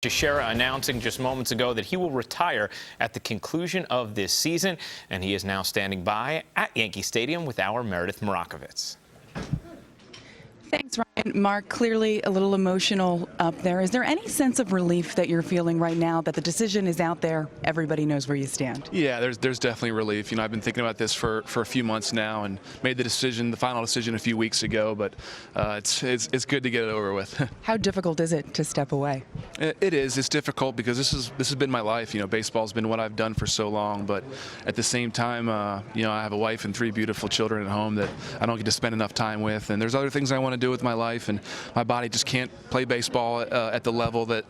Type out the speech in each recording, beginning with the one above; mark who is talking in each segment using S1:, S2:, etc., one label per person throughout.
S1: Teixeira announcing just moments ago that he will retire at the conclusion of this season, and he is now standing by at Yankee Stadium with our Meredith Marakovitz.
S2: Thanks, Ryan. Mark, clearly a little emotional up there. Is there any sense of relief that you're feeling right now that the decision is out there, everybody knows where you stand?
S3: Yeah, there's definitely relief. You know, I've been thinking about this for a few months now and made the final decision a few weeks ago, but it's good to get it over with.
S2: How difficult is it to step away?
S3: It is. It's difficult because this has been my life. You know, baseball's been what I've done for so long, but at the same time, you know, I have a wife and 3 beautiful children at home that I don't get to spend enough time with, and there's other things I want to do with my life, and my body just can't play baseball at the level that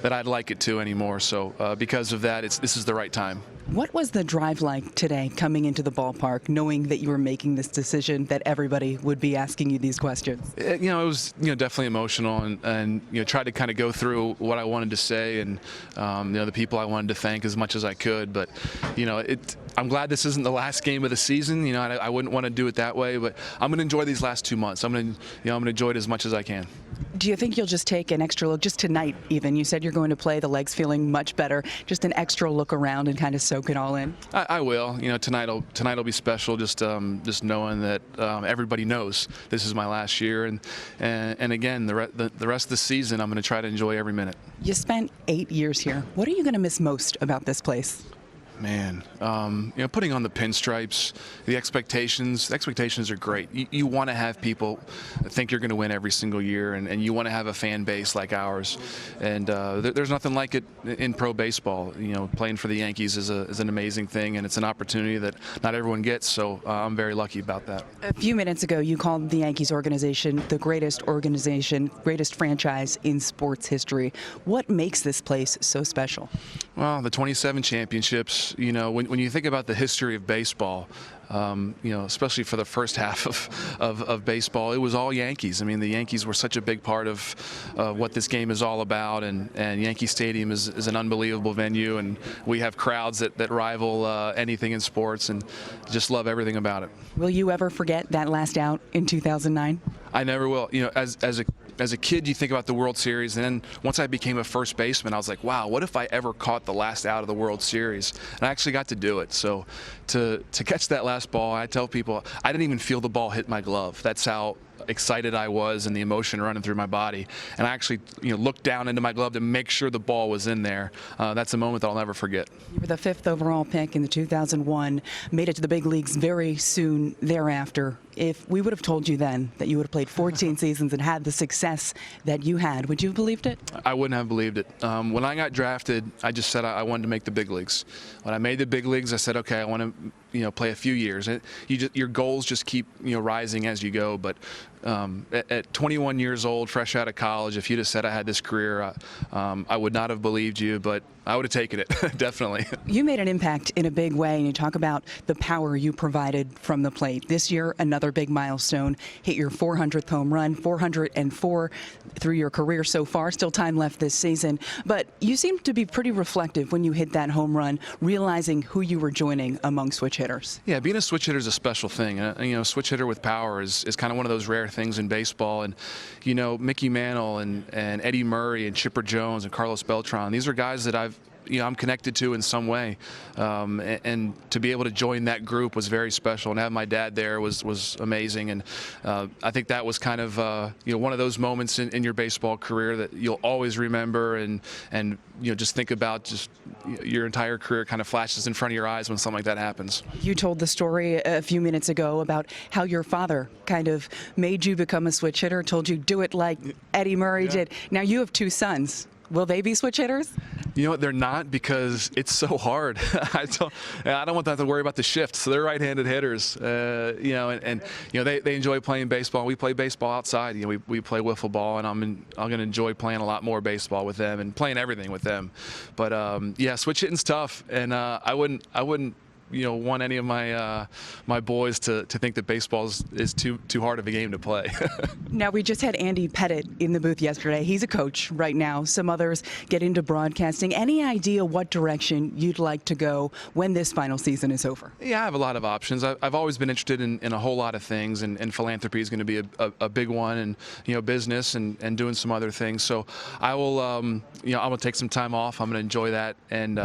S3: I'd like it to anymore. So because of that, this is the right time.
S2: What was the drive like today coming into the ballpark, knowing that you were making this decision, that everybody would be asking you these questions?
S3: You know, it was definitely emotional, and tried to kind of go through what I wanted to say and the people I wanted to thank as much as I could. But I'm glad this isn't the last game of the season. You know, I wouldn't want to do it that way, but I'm going to enjoy these last 2 months. I'm going to enjoy it as much as I can.
S2: Do you think you'll just take an extra look, just tonight even? You said you're going to play, the legs feeling much better, just an extra look around and kind of soak it all in?
S3: I will. You know, tonight'll be special, just knowing that everybody knows this is my last year, and again, the rest of the season, I'm going to try to enjoy every minute.
S2: You spent 8 years here. What are you going to miss most about this place?
S3: Man, putting on the pinstripes, the expectations are great. You want to have people think you're going to win every single year, and you want to have a fan base like ours. And there's nothing like it in pro baseball. You know, playing for the Yankees is an amazing thing, and it's an opportunity that not everyone gets. So I'm very lucky about that.
S2: A few minutes ago, you called the Yankees organization, greatest franchise in sports history. What makes this place so special?
S3: Well, the 27 championships. You know, when you think about the history of baseball, especially for the first half of baseball, it was all Yankees. I mean, the Yankees were such a big part of what this game is all about, and Yankee Stadium is an unbelievable venue, and we have crowds that rival anything in sports, and just love everything about it.
S2: Will you ever forget that last out in 2009? I
S3: never will. You know, as a kid, you think about the World Series, and then once I became a first baseman, I was like, wow, what if I ever caught the last out of the World Series? And I actually got to do it. So to catch that last ball, I tell people, I didn't even feel the ball hit my glove. That's how excited I was and the emotion running through my body. And I actually looked down into my glove to make sure the ball was in there. That's a moment that I'll never forget.
S2: You were the 5th overall pick in the 2001, made it to the big leagues very soon thereafter. If we would have told you then that you would have played 14 seasons and had the success that you had, would you have believed it?
S3: I wouldn't have believed it. When I got drafted, I just said I wanted to make the big leagues. When I made the big leagues, I said, okay, I want to play a few years. Your goals just keep rising as you go. But at 21 years old, fresh out of college, if you'd have said I had this career, I would not have believed you, but I would have taken it, definitely.
S2: You made an impact in a big way, and you talk about the power you provided from the plate. This year, another big milestone, hit your 400th home run, 404 through your career so far, still time left this season. But you seemed to be pretty reflective when you hit that home run, realizing who you were joining among switch hitters.
S3: Yeah, being a switch hitter is a special thing. Switch hitter with power is kind of one of those rare things in baseball. And, Mickey Mantle and Eddie Murray and Chipper Jones and Carlos Beltran, these are guys that I'm connected to in some way, and to be able to join that group was very special, and have my dad there was amazing. And I think that was kind of one of those moments in your baseball career that you'll always remember, and just think about, just your entire career kind of flashes in front of your eyes when something like that happens.
S2: You told the story a few minutes ago about how your father kind of made you become a switch hitter, told you do it like Eddie Murray did. Now you have 2 sons. Will they be switch hitters?
S3: You know what, they're not, because it's so hard. I don't want them to worry about the shift, so they're right-handed hitters. They enjoy playing baseball. We play baseball outside. We play wiffle ball, and I'm going to enjoy playing a lot more baseball with them and playing everything with them. But switch hitting's tough, and I wouldn't want any of my boys to think that baseball is too hard of a game to play.
S2: Now, we just had Andy Pettit in the booth yesterday. He's a coach right now. Some others get into broadcasting. Any idea what direction you'd like to go when this final season is over?
S3: Yeah, I have a lot of options. I've always been interested in a whole lot of things, and philanthropy is going to be a big one, and business and doing some other things. So I will, I'm going to take some time off. I'm going to enjoy that and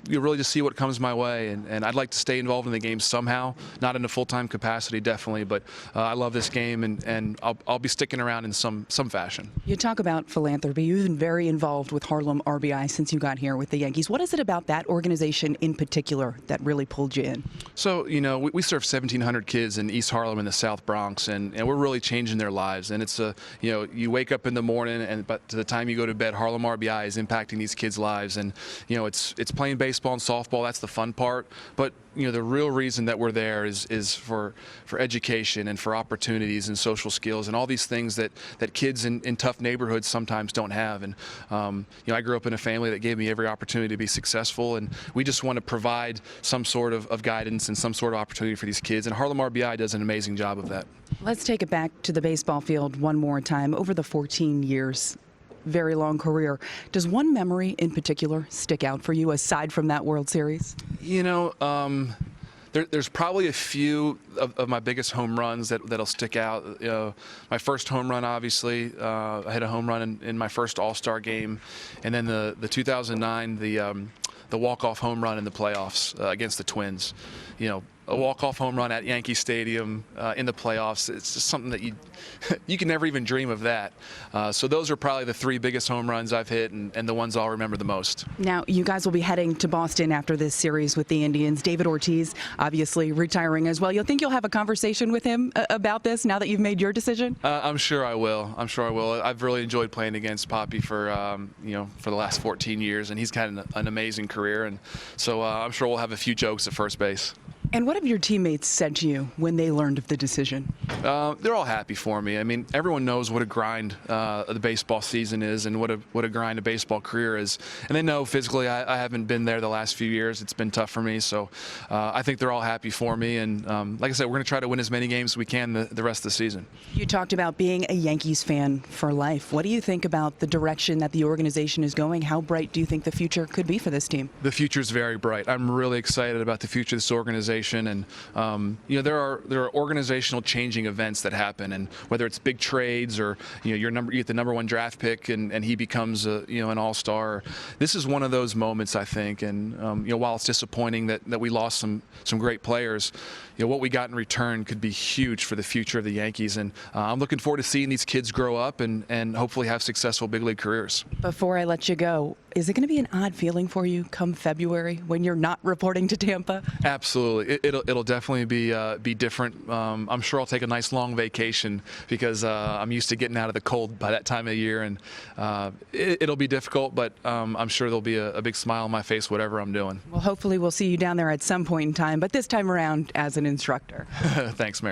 S3: really just see what comes my way. And I'd like to stay involved in the game somehow, not in a full-time capacity, definitely, but I love this game, and I'll be sticking around in some fashion.
S2: You talk about philanthropy. You've been very involved with Harlem RBI since you got here with the Yankees. What is it about that organization in particular that really pulled you in?
S3: So, we serve 1,700 kids in East Harlem and the South Bronx, and we're really changing their lives. And it's you wake up in the morning, but to the time you go to bed, Harlem RBI is impacting these kids' lives. And it's playing baseball and softball. That's the fun part. But the real reason that we're there is for education and for opportunities and social skills and all these things that kids in tough neighborhoods sometimes don't have. And I grew up in a family that gave me every opportunity to be successful, and we just want to provide some sort of guidance and some sort of opportunity for these kids. And Harlem RBI does an amazing job of that.
S2: Let's take it back to the baseball field one more time. Over the 14 years, very long career, does one memory in particular stick out for you aside from that World Series?
S3: There's probably a few of my biggest home runs that'll stick out. My first home run, obviously, I hit a home run in my first All-Star game, and then the 2009 the walk-off home run in the playoffs against the Twins. A walk-off home run at Yankee Stadium in the playoffs. It's just something that you can never even dream of that. So those are probably the three biggest home runs I've hit, and the ones I'll remember the most.
S2: Now, you guys will be heading to Boston after this series with the Indians. David Ortiz, obviously retiring as well. You'll think you'll have a conversation with him about this now that you've made your decision?
S3: I'm sure I will. I've really enjoyed playing against Papi for the last 14 years, and he's had an amazing career, and so I'm sure we'll have a few jokes at first base.
S2: And what have your teammates said to you when they learned of the decision?
S3: They're all happy for me. I mean, everyone knows what a grind the baseball season is and what a grind a baseball career is. And they know physically I haven't been there the last few years. It's been tough for me. So I think they're all happy for me. And like I said, we're going to try to win as many games as we can the rest of the season. You
S2: talked about being a Yankees fan for life. What do you think about the direction that the organization is going? How bright do you think the future could be for this team?
S3: The future is very bright. I'm really excited about the future of this organization. And there are organizational changing events that happen, and whether it's big trades or you get the #1 draft pick and he becomes an all-star. This is one of those moments, I think. And while it's disappointing that we lost some great players, what we got in return could be huge for the future of the Yankees. And I'm looking forward to seeing these kids grow up and hopefully have successful big league careers.
S2: Before I let you go, is it going to be an odd feeling for you come February when you're not reporting to Tampa?
S3: Absolutely. It'll definitely be different. I'm sure I'll take a nice long vacation because I'm used to getting out of the cold by that time of year, and it'll be difficult, but I'm sure there'll be a big smile on my face whatever I'm doing.
S2: Well, hopefully we'll see you down there at some point in time, but this time around as an instructor.
S3: Thanks, Mary.